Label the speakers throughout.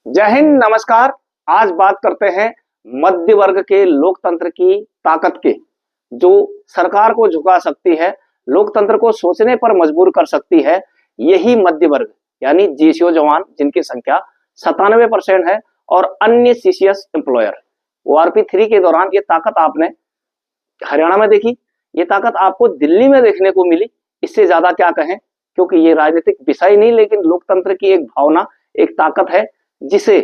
Speaker 1: जय हिंद, नमस्कार। आज बात करते हैं मध्य वर्ग के लोकतंत्र की ताकत के, जो सरकार को झुका सकती है, लोकतंत्र को सोचने पर मजबूर कर सकती है। यही मध्य वर्ग यानी जीसीओ जवान, जिनकी संख्या 97% है, और अन्य सीसीएस एम्प्लॉयर। ओआरपी 3 के दौरान ये ताकत आपने हरियाणा में देखी, ये ताकत आपको दिल्ली में देखने को मिली। इससे ज्यादा क्या कहें, क्योंकि ये राजनीतिक विषय नहीं, लेकिन लोकतंत्र की एक भावना, एक ताकत है, जिसे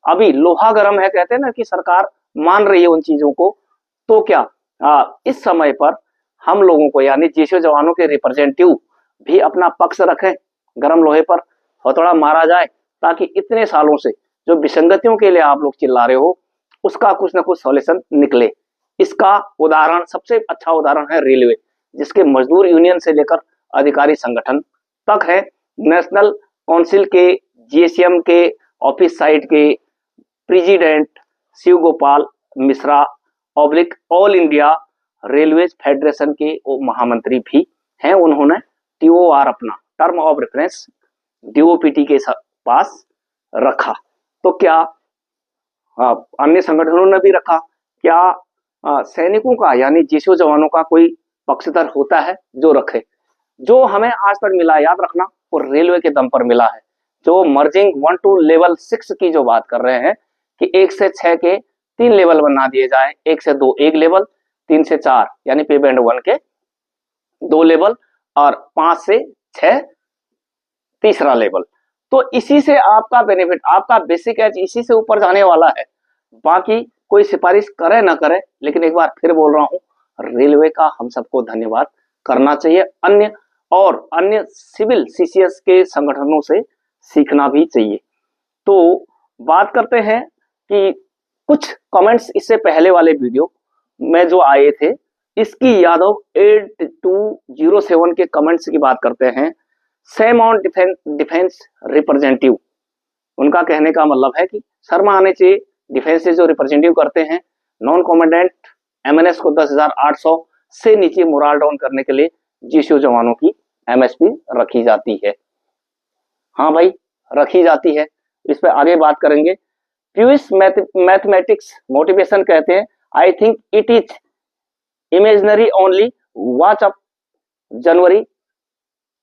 Speaker 1: अभी लोहा गर्म है, कहते हैं ना कि सरकार मान रही है उन चीजों को। तो क्या इस समय पर हम लोगों को यानी जीसीओ जवानों के रिप्रेजेंटेटिव भी अपना पक्ष रखें, गर्म लोहे पर हथौड़ा मारा जाए, ताकि इतने सालों से जो विसंगतियों के लिए आप लोग चिल्ला रहे हो, उसका कुछ ना कुछ सॉल्यूशन निकले। इसका उदाहरण, सबसे अच्छा उदाहरण है रेलवे, जिसके मजदूर यूनियन से लेकर अधिकारी संगठन तक है। नेशनल काउंसिल के, जीएसएम के ऑफिस साइड के president Shiv Gopal Mishra oblique all India railway federation के महामंत्री भी हैं। उन्होंने टीओआर, अपना टर्म ऑफ रेफरेंस, डीओपीटी के पास रखा। तो क्या अन्य संगठनों ने भी रखा? क्या सैनिकों का यानी जीसीओ जवानों का कोई पक्षधर होता है जो रखे? जो हमें आज तक मिला, याद रखना, वो रेलवे के दम पर मिला है। जो मर्जिंग 1 to लेवल 6 की जो बात कर रहे हैं कि 1 से 6 के 3 लेवल बना दिए जाए, 1 से 2 1 लेवल, 3 से 4 यानी पे बैंड 1 के 2 लेवल, और 5 से 6 तीसरा लेवल। तो इसी से आपका बेनिफिट, आपका बेसिक एज इसी से ऊपर जाने वाला है। बाकी कोई सिफारिश करे ना करे, लेकिन एक बार फिर बोल रहा हूं, रेलवे का हम सबको धन्यवाद करना चाहिए। अन्य सिविल सीसीएस के संगठनों से सीखना भी चाहिए। तो बात करते हैं कि कुछ कमेंट्स इससे पहले वाले वीडियो में जो आए थे, इसकी यादव 8207 के कमेंट्स की बात करते हैं। सेम ऑन डिफेंस रिप्रेजेंटेटिव, उनका कहने का मतलब है कि शर्मा आने चाहिए। डिफेंस से जो रिप्रेजेंटेटिव करते हैं, नॉन कॉमेंडेंट एमएनएस को 10,800 से नीचे मोरल डाउन करने के लिए जीसीओ जवानों की एमएसपी रखी जाती है। हाँ भाई, रखी जाती है। इस पे आगे बात करेंगे। प्यूस मैथमेटिक्स मोटिवेशन कहते हैं, I think it is imaginary only, watch up January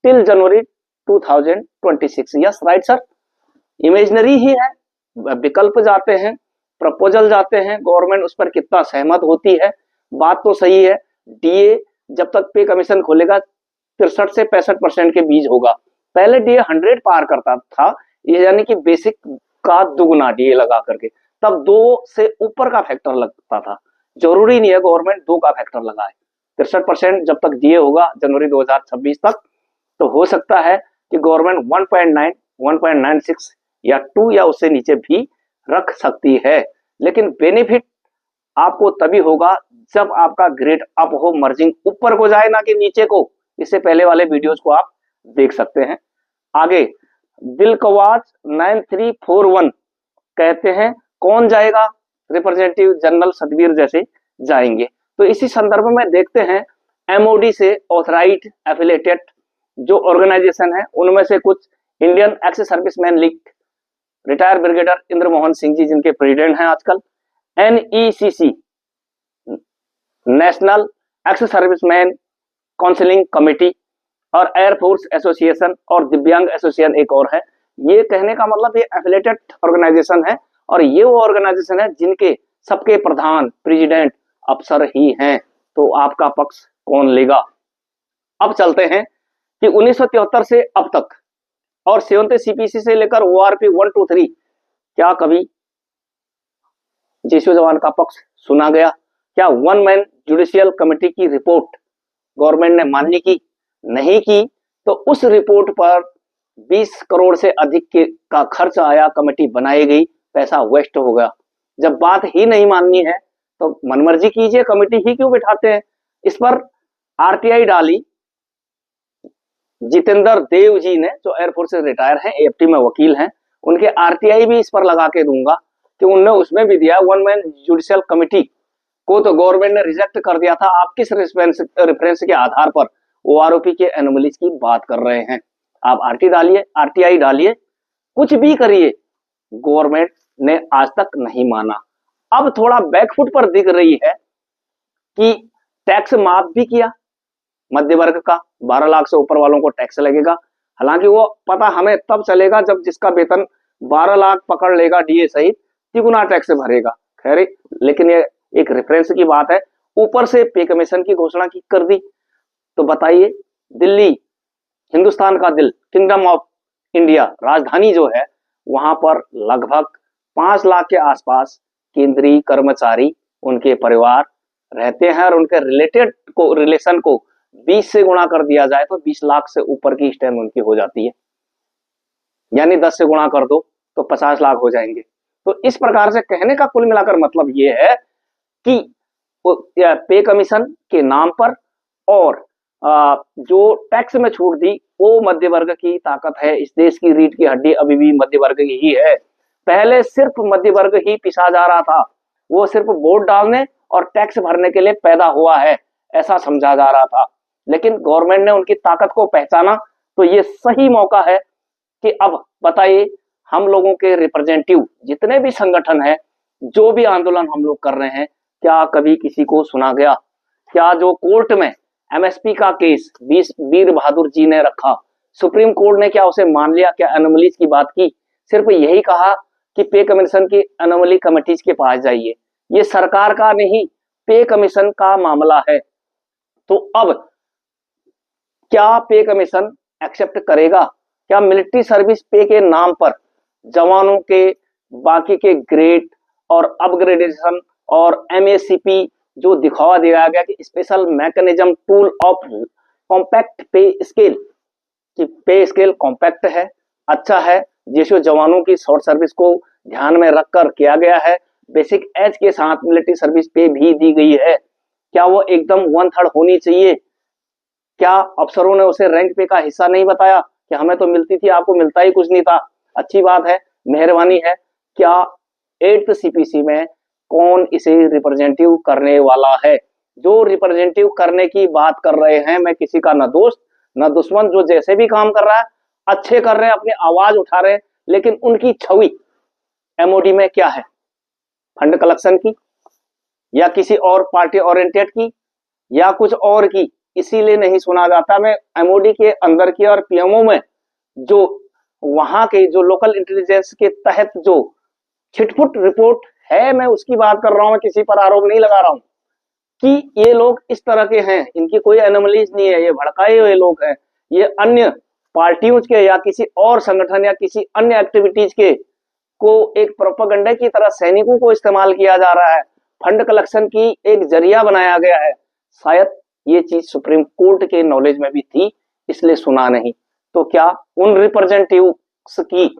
Speaker 1: till January 2026। Yes right sir, imaginary ही है। विकल्प जाते हैं, प्रपोजल जाते हैं, गवर्नमेंट उस पर कितना सहमत होती है। बात तो सही है, डीए जब तक पे कमीशन खोलेगा 63 से 65% के बीच होगा। पहले डीए 100 पार करता था, यानी कि बेसिक का दुगुना डीए लगा करके, तब 2 से ऊपर का फैक्टर लगता था। जरूरी नहीं है गवर्नमेंट 2 का फैक्टर लगाए। 63% जब तक डीए होगा जनवरी 2026 तक, तो हो सकता है कि गवर्नमेंट 1.9, 1.96 या 2 या उससे नीचे भी रख सकती है। लेकिन बेनिफिट आपको तभी होगा जब आपका ग्रेड अप हो, मर्जिंग ऊपर को जाए, ना कि नीचे को। इससे पहले वाले वीडियोस को आप देख सकते हैं। आगे दिलकवाज 9341 कहते हैं, कौन जाएगा? रिप्रेजेंटेटिव जनरल सतवीर जैसे जाएंगे। तो इसी संदर्भ में देखते हैं, एमओडी से ऑथराइज्ड एफिलेटेड जो ऑर्गेनाइजेशन है, उनमें से कुछ Indian ex serviceman league, retired brigadier Indra Mohan Singh ji जिनके प्रेसिडेंट हैं आजकल, NECC national ex serviceman counselling committee, और एयरफोर्स एसोसिएशन, और दिव्यांग एसोसिएशन एक और है। ये कहने का मतलब ये एफिलेटेड ऑर्गेनाइजेशन है, और ये वो ऑर्गेनाइजेशन है जिनके सबके प्रधान प्रेसिडेंट अफसर ही हैं। तो आपका पक्ष कौन लेगा? अब चलते हैं कि 1973 से अब तक और 7 सीपीसी से लेकर ओआरपी 1 to 3 क्या कभी जीसीओ जवान का पक्ष सुना गया? क्या 1 मैन जुडिशियल कमेटी की रिपोर्ट गवर्नमेंट ने मान्य की? नहीं की। तो उस रिपोर्ट पर 20 करोड़ से अधिक का खर्च आया, कमेटी बनाई गई, पैसा वेस्ट हो गया। जब बात ही नहीं माननी है तो मनमर्जी कीजिए, कमेटी ही क्यों बिठाते हैं? इस पर आरटीआई डाली जितेंद्र देव जी ने, जो एयरफोर्स से रिटायर हैं, एएफटी में वकील हैं। उनके आरटीआई भी इस पर लगा के दूंगा कि उनने उसमें भी दिया 1 मैन जुडिशियल कमेटी को, तो गवर्नमेंट ने रिजेक्ट कर दिया था। आप किस रेफरेंस के आधार पर ओआरओपी के एनोमलीज की बात कर रहे हैं? आप आरटीआई डालिए, कुछ भी करिए, गवर्नमेंट ने आज तक नहीं माना। अब थोड़ा बैकफुट पर दिख रही है कि टैक्स माफ भी किया मध्य वर्ग का, 12 लाख से ऊपर वालों को टैक्स लगेगा। हालांकि वो पता हमें तब चलेगा जब जिसका वेतन 12 लाख पकड़ लेगा डीए सहित, तिगुना टैक्स भरेगा। खैर, लेकिन ये एक रेफरेंस की बात है। ऊपर से पे कमीशन की घोषणा की कर दी। तो बताइए, दिल्ली, हिंदुस्तान का दिल, किंगडम ऑफ इंडिया, राजधानी जो है, वहां पर लगभग 5 लाख के आसपास केंद्रीय कर्मचारी, उनके परिवार रहते हैं और उनके रिलेशन को 20 से गुणा कर दिया जाए तो 20 लाख से ऊपर की स्टैम्प उनकी हो जाती है। यानी 10 से गुणा कर दो तो 50 लाख हो जाएंगे। तो इस प्रकार से कहने का कुल मिलाकर मतलब ये है कि पे कमीशन के नाम पर और जो टैक्स में छूट दी वो मध्य वर्ग की ताकत है। इस देश की रीढ़ की हड्डी अभी भी मध्य वर्ग ही है। पहले सिर्फ मध्य वर्ग ही पिसा जा रहा था, वो सिर्फ वोट डालने और टैक्स भरने के लिए पैदा हुआ है ऐसा समझा जा रहा था। लेकिन गवर्नमेंट ने उनकी ताकत को पहचाना, तो ये सही मौका है कि अब बताइए, हम लोगों के रिप्रेजेंटेटिव जितने भी संगठन हैं, जो भी आंदोलन हम लोग कर रहे हैं, क्या कभी किसी को सुना गया? क्या जो कोर्ट में एमएसपी का केस वीर बहादुर जी ने रखा, सुप्रीम कोर्ट ने क्या उसे मान लिया? क्या एनोमलीज की बात की? सिर्फ यही कहा कि पे कमीशन की एनोमली कमिटीज के पास जाइए। ये सरकार का नहीं, पे कमीशन का मामला है। तो अब क्या पे कमीशन एक्सेप्ट करेगा? क्या मिलिट्री सर्विस पे के नाम पर जवानों के बाकी के ग्रेड और अपग्रेडेशन और एमएसीपी जो दिखावा दिया गया कि special mechanism tool of compact पे स्केल, कि पे स्केल कॉम्पैक्ट है, अच्छा है, जिसमें जवानों की शॉर्ट सर्विस को ध्यान में रखकर किया गया है। बेसिक एज के साथ मिलिट्री सर्विस पे भी दी गई है। क्या वो एकदम 1/3 होनी चाहिए? क्या अफसरों ने उसे रैंक पे का हिस्सा नहीं बताया कि हमें तो मिलती थी, आपको मिलता ही कुछ नहीं था? अच्छी बात है, मेहरबानी है। क्या 8th सीपीसी में कौन इसे रिप्रेजेंटेटिव करने वाला है? जो रिप्रेजेंटेटिव करने की बात कर रहे हैं, मैं किसी का न दोस्त न दुश्मन, जो जैसे भी काम कर रहा है अच्छे कर रहे हैं, अपनी आवाज उठा रहे हैं, लेकिन उनकी छवि एमओडी में क्या है? फंड कलेक्शन की, या किसी और पार्टी ओरिएंटेड की, या कुछ और की? इसीलिए नहीं सुना जाता। मैं एमओडी के अंदर की और पीएमओ में जो वहां के जो लोकल इंटेलिजेंस के तहत जो छिटपुट रिपोर्ट है, मैं उसकी बात कर रहा हूं। मैं किसी पर आरोप नहीं लगा रहा हूं कि ये लोग इस तरह के हैं, इनकी कोई एनोमलीज नहीं है, ये भड़काए हुए लोग हैं, ये अन्य पार्टियों के या किसी और संगठन या किसी अन्य एक्टिविटीज के को एक प्रोपेगेंडा की तरह सैनिकों को इस्तेमाल किया जा रहा है, फंड कलेक्शन की एक जरिया बनाया गया है। शायद ये चीज सुप्रीम कोर्ट के नॉलेज में भी थी, इसलिए सुना नहीं। तो क्या उन रिप्रेजेंटेटिव्स की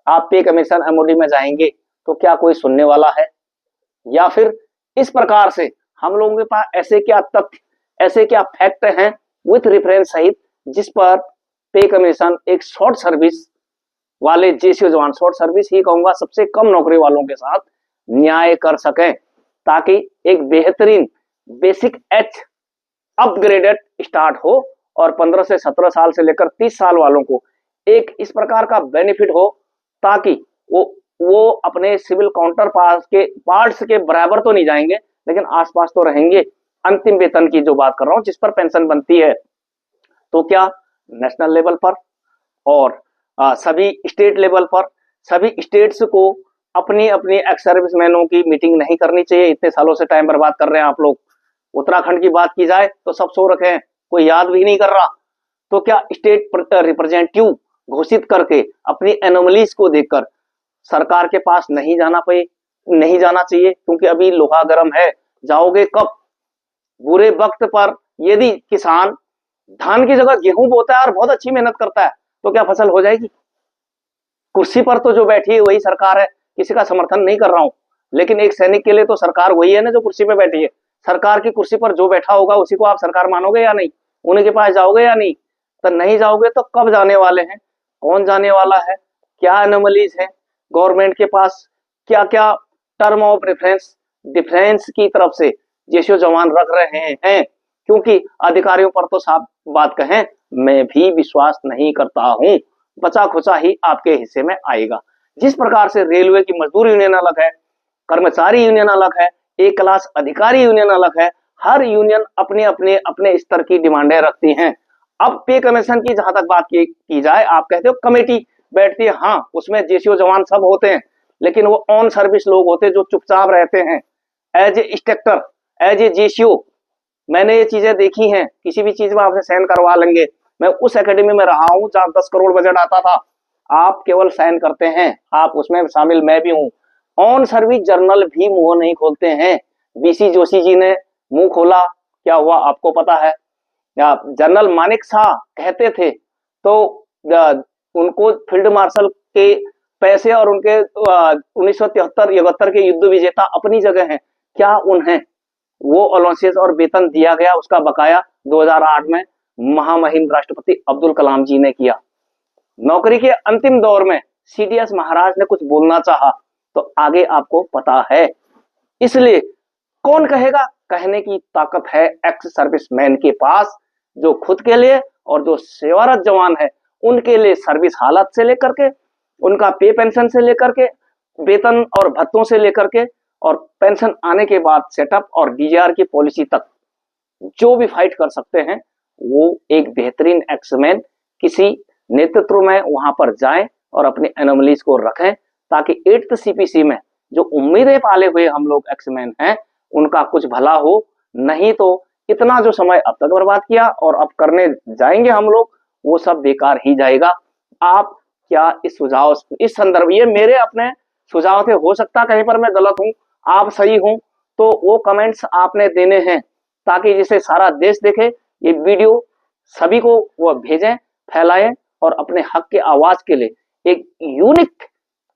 Speaker 1: आप पे कमीशन एमओडी में जाएंगे तो क्या कोई सुनने वाला है? या फिर इस प्रकार से हम लोगों के पास ऐसे क्या तथ्य, ऐसे क्या फैक्ट हैं विथ रेफरेंस सहित, जिस पर पे कमीशन एक शॉर्ट सर्विस वाले जेसीओ जवान, शॉर्ट सर्विस ही कहूंगा, सबसे कम नौकरी वालों के साथ न्याय कर सकें, ताकि एक बेहतरीन बेसिक एच अपग्रेडेड स्टार्ट हो और 15 से 17 साल से लेकर 30 साल वालों को एक इस प्रकार का बेनिफिट हो, ताकि वो अपने सिविल काउंटर पार्ट्स के बराबर तो नहीं जाएंगे, लेकिन आसपास तो रहेंगे। अंतिम वेतन की जो बात कर रहा हूं, जिस पर पेंशन बनती है, तो क्या नेशनल लेवल पर और सभी स्टेट लेवल पर सभी स्टेट्स को अपनी अपनी एक्स सर्विसमैनों की मीटिंग नहीं करनी चाहिए? इतने सालों से टाइम बर्बाद कर रहे हैं आप लोग। उत्तराखंड की बात की जाए तो सब सो रखे हैं, कोई याद भी नहीं कर रहा। तो क्या स्टेट रिप्रेजेंटेटिव घोषित करके अपनी एनोमलीज को देखकर सरकार के पास नहीं जाना चाहिए? क्योंकि अभी लोहा गर्म है, जाओगे कब? बुरे वक्त पर यदि किसान धान की जगह गेहूं बोता है और बहुत अच्छी मेहनत करता है, तो क्या फसल हो जाएगी? कुर्सी पर तो जो बैठी है वही सरकार है, किसी का समर्थन नहीं कर रहा हूं, लेकिन एक सैनिक के लिए तो सरकार वही है ना जो कुर्सी पे बैठी है। सरकार की कुर्सी पर जो बैठा होगा उसी को आप सरकार मानोगे या नहीं? उन्हीं के पास जाओगे या नहीं? तो नहीं जाओगे तो कब जाने वाले हैं? कौन जाने वाला है? क्या एनोमलीज है गवर्नमेंट के पास? क्या क्या टर्म ऑफ रेफरेंस डिफरेंस की तरफ से जेसीओ जवान रख रहे हैं? क्योंकि अधिकारियों पर तो साफ बात कहें, मैं भी विश्वास नहीं करता हूं, बचा खुचा ही आपके हिस्से में आएगा। जिस प्रकार से रेलवे की मजदूर यूनियन अलग है, कर्मचारी यूनियन अलग है, एक क्लास अधिकारी यूनियन अलग है, हर यूनियन अपने अपने अपने स्तर की डिमांडें रखती हैं। अब पे कमीशन की जहां तक बात की जाए, आप कहते हो कमेटी बैठती है, हाँ उसमें जेसीओ जवान सब होते हैं, लेकिन वो ऑन सर्विस लोग होते हैं जो चुपचाप रहते हैं as a instructor, as a JCO. मैंने ये चीजें देखी हैं, किसी भी चीज में आपसे साइन करवा लेंगे। मैं उस एकेडमी में रहा हूं जहां 10 करोड़ बजट आता था, आप केवल साइन करते हैं, आप उसमें शामिल, मैं भी हूं। ऑन सर्विस जर्नल भी मुंह नहीं खोलते हैं। बीसी जोशी जी ने मुंह खोला, क्या हुआ आपको पता है? जनरल मानिक शाह कहते थे तो उनको फील्ड मार्शल के पैसे और उनके 1973-73 के युद्ध विजेता अपनी जगह हैं, क्या उन्हें वो अलाउंसेस और वेतन दिया गया, उसका बकाया 2008 में महामहिम राष्ट्रपति अब्दुल कलाम जी ने किया। नौकरी के अंतिम दौर में सीडीएस महाराज ने कुछ बोलना चाहा तो आगे आपको पता है। इसलिए कौन कहेगा, कहने की ताकत है एक्स सर्विसमैन के पास, जो खुद के लिए और जो सेवारत जवान है उनके लिए सर्विस हालत से लेकर के, उनका पे पेंशन से लेकर के, वेतन और भत्तों से लेकर के, और पेंशन आने के बाद सेटअप और डीआर की पॉलिसी तक जो भी फाइट कर सकते हैं, वो एक बेहतरीन एक्समैन किसी नेतृत्व में वहां पर जाएं और अपने एनोमलीज को रखें, ताकि 8th सीपीसी में जो उम्मीदें पाले हुए हम लोग एक्समैन हैं उनका कुछ भला हो। नहीं तो इतना जो समय अब तक बर्बाद किया और अब करने जाएंगे हम लोग, वो सब बेकार ही जाएगा। आप क्या इस सुझाव, इस संदर्भ, ये मेरे अपने सुझाव थे, हो सकता कहीं पर मैं गलत हूं, आप सही हूं, तो वो कमेंट्स आपने देने हैं ताकि जिसे सारा देश देखे। ये वीडियो सभी को वो भेजें, फैलाएं और अपने हक के आवाज के लिए एक यूनिक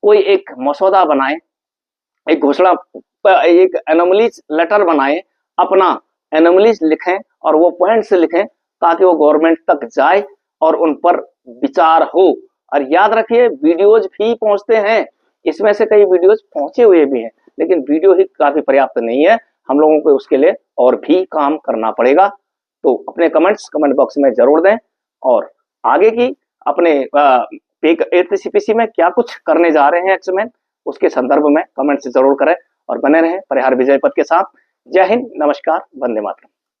Speaker 1: कोई एक मसौदा बनाएं, एक घोषणा, एक एनोमलीज लेटर बनाएं, अपना एनोमलीज लिखें और वो पॉइंट्स लिखें ताकि वो गवर्नमेंट तक जाए और उन पर विचार हो। और याद रखिए वीडियोज भी पहुंचते हैं, इसमें से कई वीडियोज पहुंचे हुए भी हैं, लेकिन वीडियो ही काफी पर्याप्त नहीं है, हम लोगों को उसके लिए और भी काम करना पड़ेगा। तो अपने कमेंट्स कमेंट बॉक्स में जरूर दें और आगे की अपने 8th सीपीसी में क्या कुछ करने जा रहे हैं एक्समैन, उसके संदर्भ में कमेंट्स जरूर करें और बने रहें परिहार विजय पथ के साथ। जय हिंद, नमस्कार, वंदे मातरम।